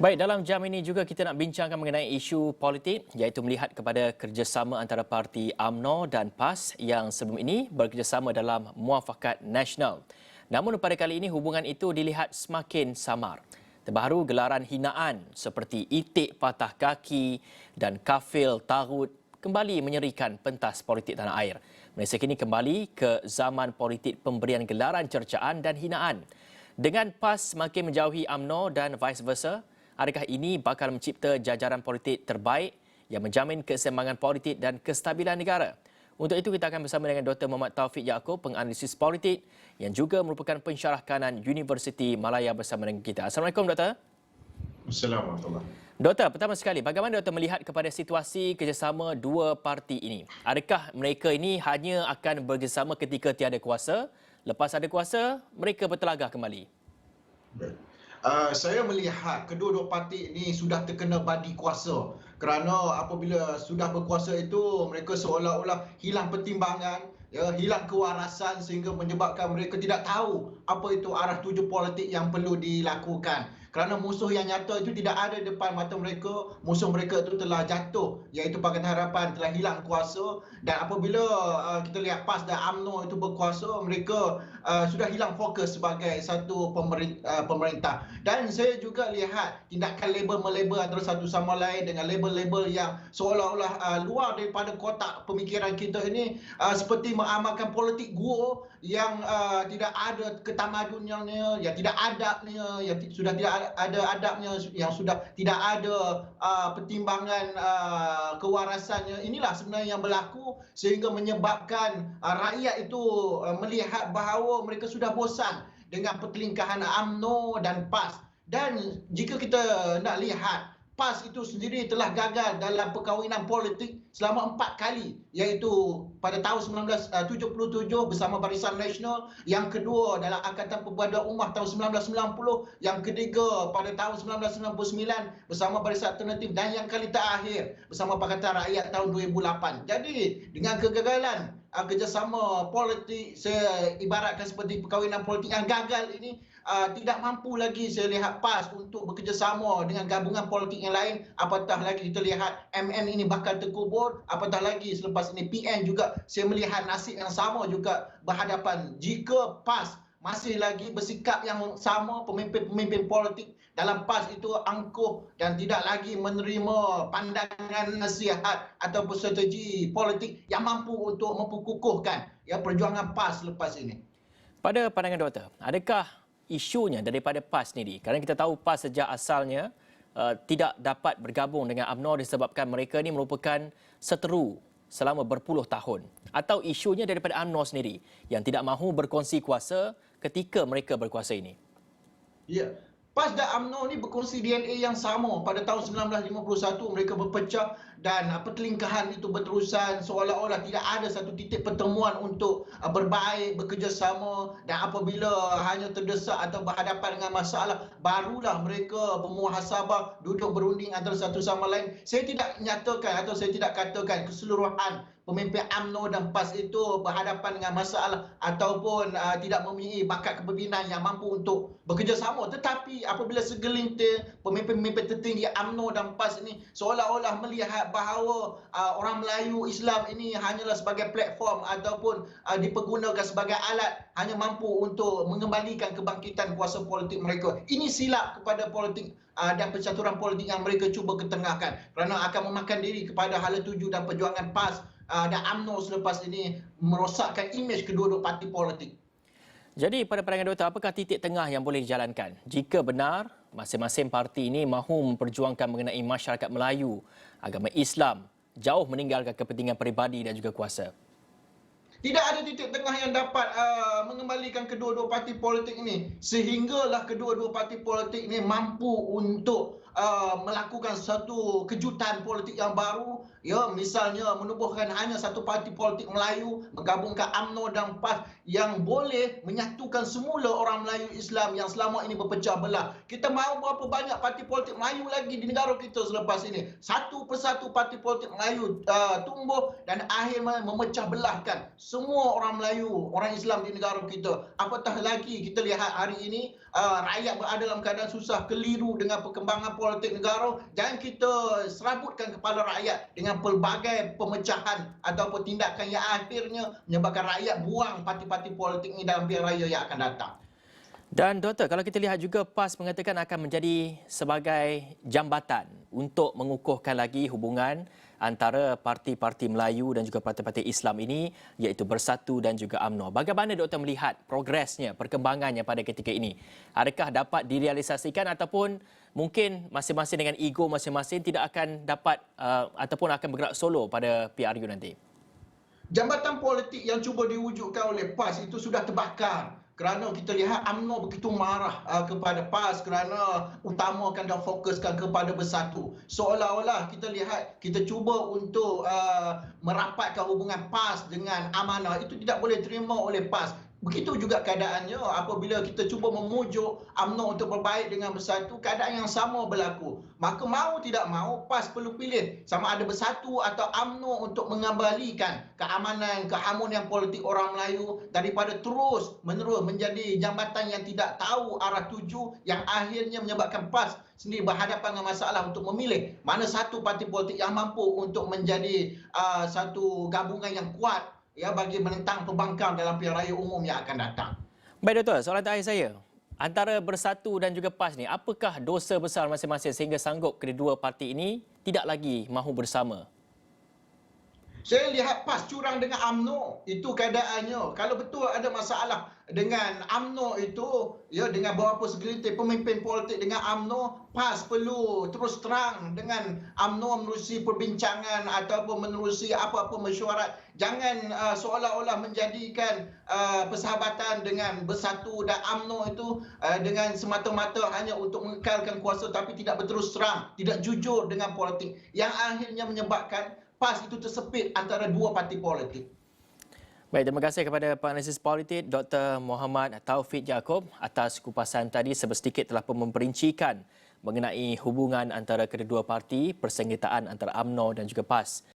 Baik, dalam jam ini juga kita nak bincangkan mengenai isu politik iaitu melihat kepada kerjasama antara parti UMNO dan PAS yang sebelum ini bekerjasama dalam Muafakat Nasional. Namun pada kali ini hubungan itu dilihat semakin samar. Terbaru gelaran hinaan seperti itik patah kaki dan kafil tarut kembali menyerikan pentas politik tanah air. Malaysia kini kembali ke zaman politik pemberian gelaran cercaan dan hinaan. Dengan PAS semakin menjauhi UMNO dan vice versa, adakah ini bakal mencipta jajaran politik terbaik yang menjamin keseimbangan politik dan kestabilan negara? Untuk itu kita akan bersama dengan Dr. Muhammad Taufik Yaakob, penganalisis politik yang juga merupakan pensyarah kanan Universiti Malaya bersama dengan kita. Assalamualaikum Doktor. Assalamualaikum. Doktor, pertama sekali, bagaimana Doktor melihat kepada situasi kerjasama dua parti ini? Adakah mereka ini hanya akan bekerjasama ketika tiada kuasa, lepas ada kuasa, mereka bertelagah kembali? Saya melihat kedua-dua parti ini sudah terkena badi kuasa, kerana apabila sudah berkuasa itu mereka seolah-olah hilang pertimbangan, hilang kewarasan sehingga menyebabkan mereka tidak tahu apa itu arah tuju politik yang perlu dilakukan. Kerana musuh yang nyata itu tidak ada depan mata mereka, musuh mereka itu telah jatuh, iaitu Pakatan Harapan telah hilang kuasa, dan apabila kita lihat PAS dan UMNO itu berkuasa, mereka sudah hilang fokus sebagai satu pemerintah. Dan saya juga lihat tindakan label-melabel antara satu sama lain dengan label-label yang seolah-olah luar daripada kotak pemikiran kita ini, seperti mengamalkan politik gua yang tidak ada ketamadunannya, yang tidak adabnya, yang sudah tidak ada adabnya, yang sudah tidak ada pertimbangan kewarasannya. Inilah sebenarnya yang berlaku sehingga menyebabkan rakyat itu melihat bahawa mereka sudah bosan dengan pertelingkahan UMNO dan PAS. Dan jika kita nak lihat, PAS itu sendiri telah gagal dalam perkahwinan politik selama 4 kali, iaitu pada tahun 1977 bersama Barisan Nasional, yang kedua dalam Angkatan Perbuatan Ummah tahun 1990, yang ketiga pada tahun 1999 bersama Barisan Alternatif, dan yang kali terakhir bersama Pakatan Rakyat tahun 2008. Jadi dengan kegagalan kerjasama politik, saya ibaratkan seperti perkahwinan politik yang gagal ini, tidak mampu lagi saya lihat PAS untuk bekerjasama dengan gabungan politik yang lain. Apatah lagi kita lihat MN ini bakal terkubur, apatah lagi selepas ini PN juga saya melihat nasib yang sama juga berhadapan. Jika PAS masih lagi bersikap yang sama, pemimpin-pemimpin politik dalam PAS itu angkuh dan tidak lagi menerima pandangan nasihat ataupun strategi politik yang mampu untuk memperkukuhkan perjuangan PAS lepas ini. Pada pandangan Doktor, adakah isunya daripada PAS sendiri? Kerana kita tahu PAS sejak asalnya tidak dapat bergabung dengan UMNO disebabkan mereka ini merupakan seteru selama berpuluh tahun. Atau isunya daripada UMNO sendiri yang tidak mahu berkongsi kuasa ketika mereka berkuasa ini? Ya, PAS dan UMNO ni berkongsi DNA yang sama. Pada tahun 1951 mereka berpecah dan pertelingkahan itu berterusan, seolah-olah tidak ada satu titik pertemuan untuk berbaik, bekerjasama, dan apabila hanya terdesak atau berhadapan dengan masalah, barulah mereka bermuhasabah, duduk berunding antara satu sama lain. Saya tidak nyatakan atau saya tidak katakan keseluruhan pemimpin UMNO dan PAS itu berhadapan dengan masalah ataupun tidak mempunyai bakat kepimpinan yang mampu untuk bekerjasama. Tetapi apabila segelintir pemimpin-pemimpin tertinggi UMNO dan PAS ini seolah-olah melihat bahawa orang Melayu Islam ini hanyalah sebagai platform ataupun dipergunakan sebagai alat, hanya mampu untuk mengembalikan kebangkitan kuasa politik mereka. Ini silap kepada politik dan percaturan politik yang mereka cuba ketengahkan, kerana akan memakan diri kepada hala tuju dan perjuangan PAS dan UMNO selepas ini, merosakkan imej kedua-dua parti politik. Jadi pada pandangan Doktor, apakah titik tengah yang boleh dijalankan jika benar masing-masing parti ini mahu memperjuangkan mengenai masyarakat Melayu, agama Islam, jauh meninggalkan kepentingan peribadi dan juga kuasa? Tidak ada titik tengah yang dapat mengembalikan kedua-dua parti politik ini, sehinggalah kedua-dua parti politik ini mampu untuk melakukan satu kejutan politik yang baru, misalnya menubuhkan hanya satu parti politik Melayu, menggabungkan UMNO dan PAS yang boleh menyatukan semula orang Melayu Islam yang selama ini berpecah belah. Kita mahu berapa banyak parti politik Melayu lagi di negara kita selepas ini? Satu persatu parti politik Melayu tumbuh dan akhirnya memecah belahkan semua orang Melayu, orang Islam di negara kita. Apatah lagi kita lihat hari ini rakyat berada dalam keadaan susah, keliru dengan perkembangan politik negara, jangan kita serabutkan kepala rakyat dengan pelbagai pemecahan ataupun tindakan yang akhirnya menyebabkan rakyat buang parti-parti politik ini dalam pilihan raya yang akan datang. Dan Doktor, kalau kita lihat juga PAS mengatakan akan menjadi sebagai jambatan untuk mengukuhkan lagi hubungan antara parti-parti Melayu dan juga parti-parti Islam ini, iaitu Bersatu dan juga UMNO. Bagaimana Doktor melihat progresnya, perkembangannya pada ketika ini? Adakah dapat direalisasikan ataupun mungkin masing-masing dengan ego masing-masing tidak akan dapat ataupun akan bergerak solo pada PRU nanti? Jambatan politik yang cuba diwujudkan oleh PAS itu sudah terbakar. Kerana kita lihat UMNO begitu marah kepada PAS kerana utamakan dan fokuskan kepada Bersatu. Seolah-olah kita lihat kita cuba untuk merapatkan hubungan PAS dengan Amanah, itu tidak boleh terima oleh PAS. Begitu juga keadaannya apabila kita cuba memujuk UMNO untuk berbaik dengan Bersatu, keadaan yang sama berlaku. Maka mau tidak mau PAS perlu pilih sama ada Bersatu atau UMNO untuk mengembalikan keamanan, keharmonian politik orang Melayu daripada terus menerus menjadi jambatan yang tidak tahu arah tuju yang akhirnya menyebabkan PAS sendiri berhadapan dengan masalah untuk memilih mana satu parti politik yang mampu untuk menjadi satu gabungan yang kuat ya bagi menentang pembangkang dalam pilihan raya umum yang akan datang. Baik Doktor, soalan terakhir saya. Antara Bersatu dan juga PAS ni, apakah dosa besar masing-masing sehingga sanggup kedua parti ini tidak lagi mahu bersama? Saya lihat PAS curang dengan UMNO, itu keadaannya. Kalau betul ada masalah dengan UMNO itu, ya dengan beberapa segelintir pemimpin politik dengan UMNO, PAS perlu terus terang dengan UMNO menerusi perbincangan ataupun menerusi apa-apa mesyuarat. Jangan seolah-olah menjadikan persahabatan dengan Bersatu dan UMNO itu dengan semata-mata hanya untuk mengekalkan kuasa tapi tidak berterus terang, tidak jujur dengan politik yang akhirnya menyebabkan PAS itu tersepit antara dua parti politik. Baik, terima kasih kepada penganalisis politik Dr. Muhammad Taufik Yaakob atas kupasan tadi sedikit telah pun memperincikan mengenai hubungan antara kedua parti, persengketaan antara UMNO dan juga PAS.